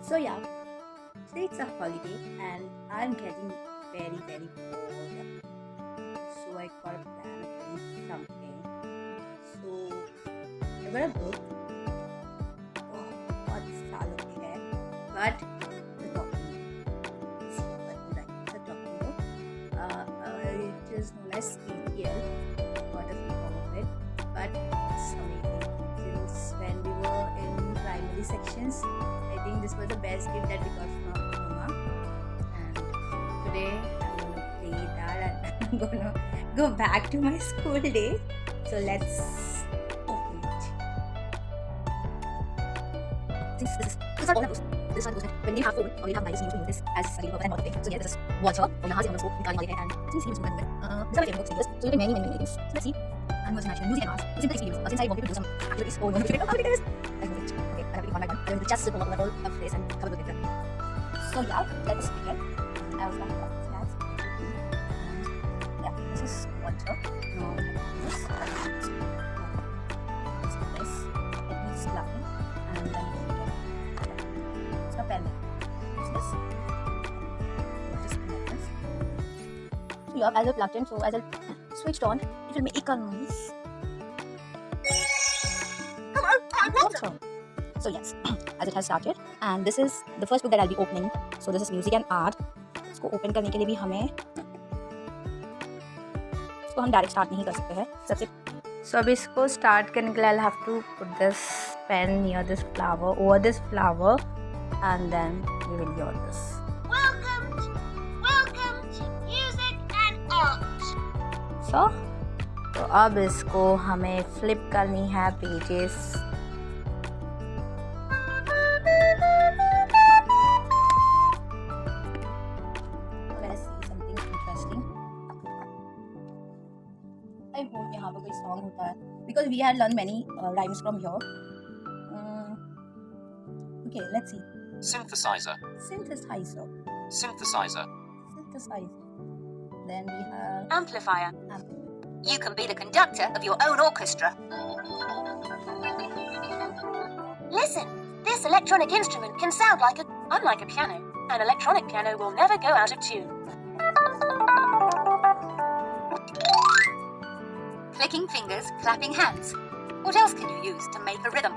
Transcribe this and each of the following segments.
So yeah, today it's a holiday and I'm getting very bored. So I got a plan of doing something. So I got a book. Oh, बहुत सालों की है. But the talking book. See what you like. The talking book. It is known as ATL. Got a form of it, but it's amazing. Since when we were in primary sections, I think this was the best gift that we got from Mama. And today I'm gonna play that and I'm gonna go back to my school days. So let's open it. This is all that this one goes when we have phone or we have devices, we use this as a purpose and all the thing. So yeah, this is watcher और यहाँ से हम उसको निकालने वाले हैं and since he was good these are my favorite books, so you can many things. So let's see. I'm going to mention music and art. Simple experience. Since I wanted to do some activities or want to how it is, I go it. Okay, I have to find my one. I'm going to just sit on level of this and have a look at it. So yeah, let's begin. I was going to snacks. Yeah, this is water. Now I have this. Let's do this. It needs fluffing and then it's a pen. What's this? Just like this. So yeah, as I plugged in, so as I switched on, it will make a noise. Water. So yes, as it has started, and this is the first book that I'll be opening. So this is music and art. इसको open करने के लिए भी हमें इसको हम direct start नहीं कर सकते हैं सबसे. So अब इसको स्टार्ट करने के लिए I'll have to put this pen near this flower, over this flower, and then we will hear this. Welcome to music and art. तो अब इसको हमें फ्लिप करनी है pages. Let's see something interesting. I hope यहाँ पर कोई song होता है because we had learned many rhymes from here. Okay, let's see. Synthesizer. Synthesizer. Synthesizer. Then we have Amplifier. amplifier. You can be the conductor of your own orchestra. Listen, this electronic instrument can sound unlike a piano. An electronic piano will never go out of tune. Clicking fingers, clapping hands. What else can you use to make a rhythm?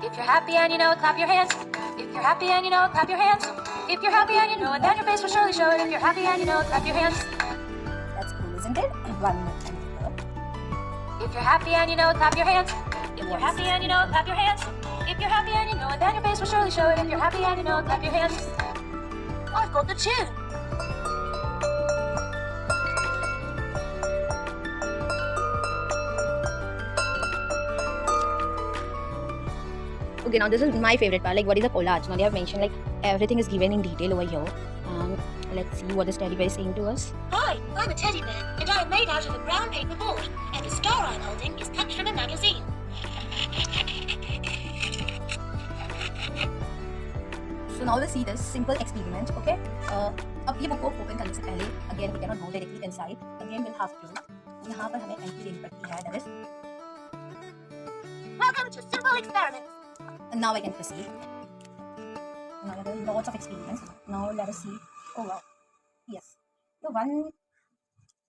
If you're happy and you know it, clap your hands. If you're happy and you know it, clap your hands. If you're happy and you know it, then your face will surely show it. If you're happy and you know it, clap your hands. That's cool, isn't it? One more time. If you're happy and you know it, clap your hands. If you're happy and you know it, clap your hands. If you're happy and you know it, then your face will surely show it. If you're happy and you know it, clap your hands. I've got the tune. Okay, now this is my favorite part. Like, what is a collage? Now they have mentioned like everything is given in detail over here. Let's see what this teddy bear is saying to us. Hi, I'm a teddy bear, and I am made out of a brown paper board, and the star I'm holding is cut from a magazine. So now let's see this simple experiment. Okay. अब ये book को open करने से पहले again we cannot go directly inside. Again we'll have to यहाँ पर हमें entry देनी पड़ती है. That is. Welcome to Simple Experiments. And now I can proceed. Now there are lots of experiments. Now let us see. Oh wow. Yes. So one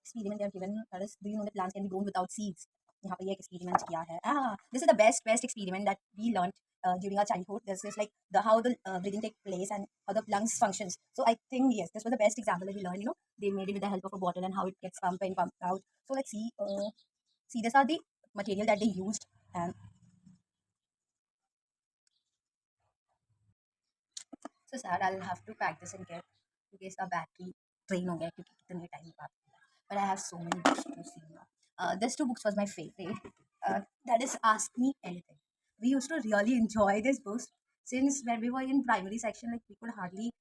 experiment they have given, that is, do you know that plants can be grown without seeds? यहाँ पे ये एक experiment किया है. This is the best experiment that we learned during our childhood. This is like how the breathing takes place and how the lungs functions. So I think yes, this was the best example that we learned. You know, they made it with the help of a bottle and how it gets pumped in, pumped out. So let's see. See, these are the material that they used, and so sad. I'll have to pack this and get in case our battery drain हो गया क्योंकि कितने time बाद. But I have so many books to see now. These two books was my favorite. That is Ask Me Anything. We used to really enjoy these books since when we were in primary section. Like we could hardly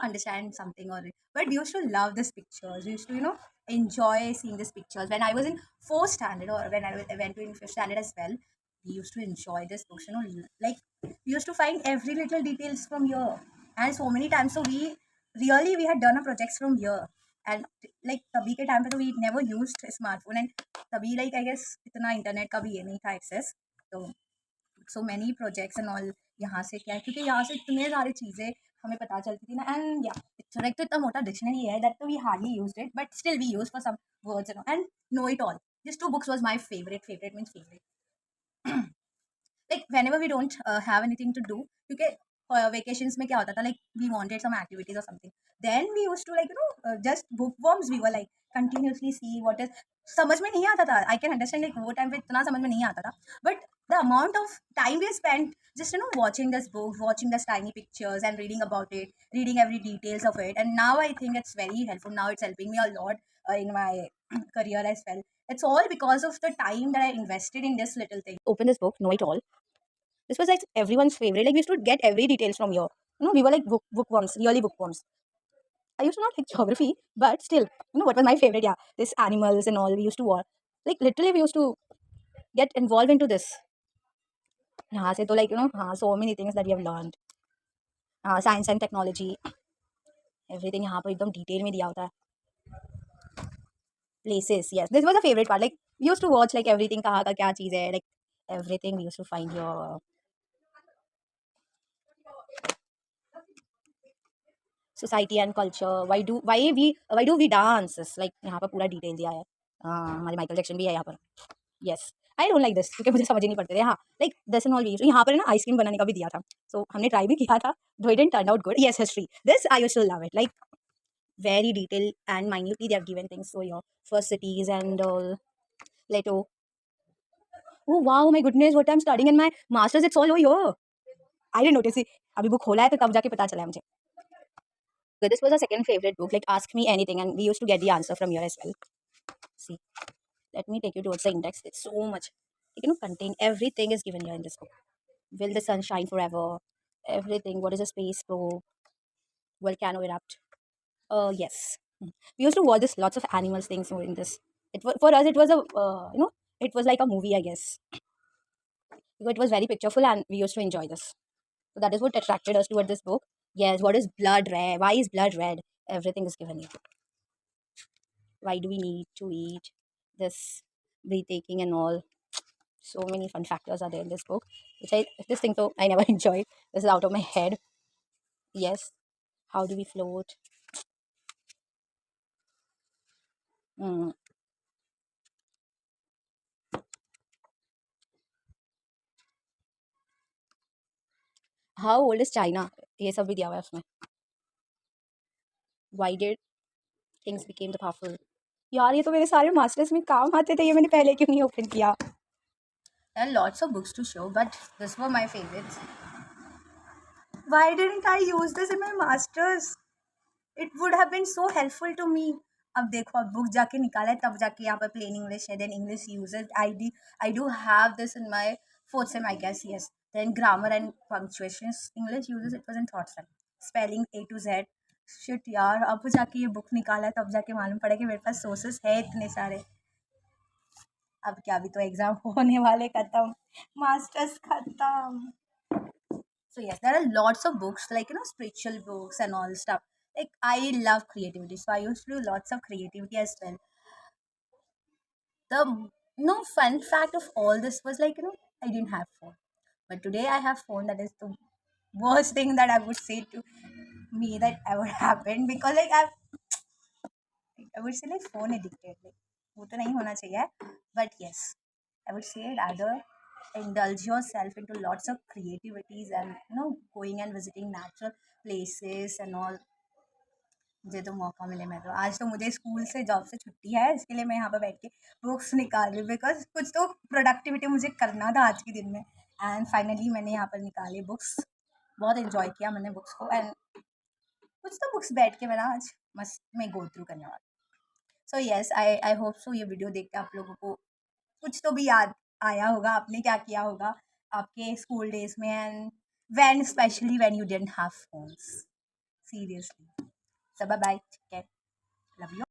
understand something but we used to love these pictures. We used to enjoy seeing these pictures. When I was in 4th standard or when I went to in 5th standard as well, we used to enjoy these books. Like we used to find every little details from here. And so many times, so we had done a projects from here, and like तभी के time पे तो we never used smartphone, and तभी like I guess इतना internet का भी ये नहीं था access, तो like so many projects and all यहाँ से क्या है, क्योंकि यहाँ से इतने सारी चीज़ें हमें पता चलती थी ना। एंड या इट्स लाइक तो इतना मोटा डिक्शनरी है that we hardly used it, but still we use for some words and know it all. These two books was my favorite means favorite. Like whenever we don't have anything to do, क्योंकि vacations में क्या होता था, like we wanted some activities or something, then we used to like just bookworms. We were like continuously see what is, समझ में नहीं आता था. I can understand like वो time पे इतना समझ में नहीं आता था, but the amount of time we spent just watching this book, watching this tiny pictures and reading about it, reading every details of it, and now I think it's very helpful. Now it's helping me a lot in my career as well. It's all because of the time that I invested in this little thing. Open this book, know it all. This was like everyone's favorite. Like we used to get every details from here. We were like bookworms, really bookworms. I used to not like geography, but still, what was my favorite? Yeah, this animals and all we used to watch. Like literally, we used to get involved into this. यहाँ से तो like so many things that we have learned. Science and technology, everything यहाँ पर एकदम detail में दिया होता है. Places, yes, this was a favorite part. Like we used to watch like everything, कहाँ का क्या चीज़ है, like everything we used to find your society and culture. Why do we dance? Like यहाँ पर पूरा डिटेल दिया है. हमारे माइकल जैक्सन भी है यहाँ पर. Yes, I don't like this क्योंकि मुझे समझ ही नहीं पड़ते थे. हाँ, like this and all we used. यहाँ पर ना आइसक्रीम बनाने का भी दिया था. So हमने ट्राई भी किया था. Though it didn't turn out good. Yes, history. This I used to love it. Like very detailed and minutely they have given things. So your first cities and all. Leto. Oh wow, my goodness, what I'm studying in my masters, it's all over here. I didn't notice it. अभी book खोला है तो तब जाके पता चला है मुझे. So this was a second favorite book, like Ask Me Anything, and we used to get the answer from here as well. See, let me take you towards the index. It's so much. Contain everything is given here in this book. Will the sun shine forever? Everything. What is a space probe? Volcano erupt? Yes. We used to watch this lots of animals things in this. It was, for us it was a it was like a movie, I guess. Because it was very pictureful and we used to enjoy this. So that is what attracted us toward this book. Yes, what is blood red? Why is blood red? Everything is given here. Why do we need to eat? This breathtaking and all. So many fun factors are there in this book. This thing though I never enjoyed. This is out of my head. Yes. How do we float? How old is China? ये सब भी दिया हुआ है उसमें. Why did kings became the powerful? यार ये तो मेरे सारे मास्टर्स में काम आते थे. ये मैंने पहले क्यों नहीं ओपन किया? There are lots of books to show, but this were my favorites. Why didn't I use this in my masters? It would have been so helpful to me. अब देखो, अब बुक जाके निकाला है तब जाके यहाँ पर प्लेन इंग्लिश है, then English uses. I do have this in my fourth sem, I guess. Yes. Then grammar and punctuations, English uses, it was in third sem. Spelling A to Z. Shit यार, अब जाके ये book निकाला है तब जाके मालूम पड़ा कि मेरे पास सोर्सेस है इतने सारे. अब क्या, अभी तो एग्जाम होने वाले, खत्म, मास्टर्स खत्म. So yes, there are lots of books like spiritual books and all stuff. Like I love creativity, so I used to do lots of creativity as well. The fun fact of all this was like I didn't have phone, but today I have phone. That is the worst thing that I would say to me that ever happened, because like I would say like phone addicted. Like वो तो नहीं होना चाहिए, but yes, I would say rather indulge yourself into lots of creativities and going and visiting natural places and all. मुझे तो मौका मिले, मैं तो आज तो मुझे स्कूल से जॉब से छुट्टी है, इसके लिए मैं यहाँ पर बैठ के बुक्स निकाल रही हूँ, बिकॉज कुछ तो प्रोडक्टिविटी मुझे करना था आज के दिन में. एंड फाइनली मैंने यहाँ पर निकाली बुक्स. बहुत इन्जॉय किया मैंने बुक्स को, एंड कुछ तो बुक्स बैठ के मैं आज मस्त में गो थ्रू करने वाला. So yes, I hope so ये वीडियो देख के आप लोगों को कुछ तो भी याद आया होगा, आपने क्या किया होगा आपके स्कूल डेज में, and when specially when you didn't have phones. Seriously. So bye bye. Take care. Love you.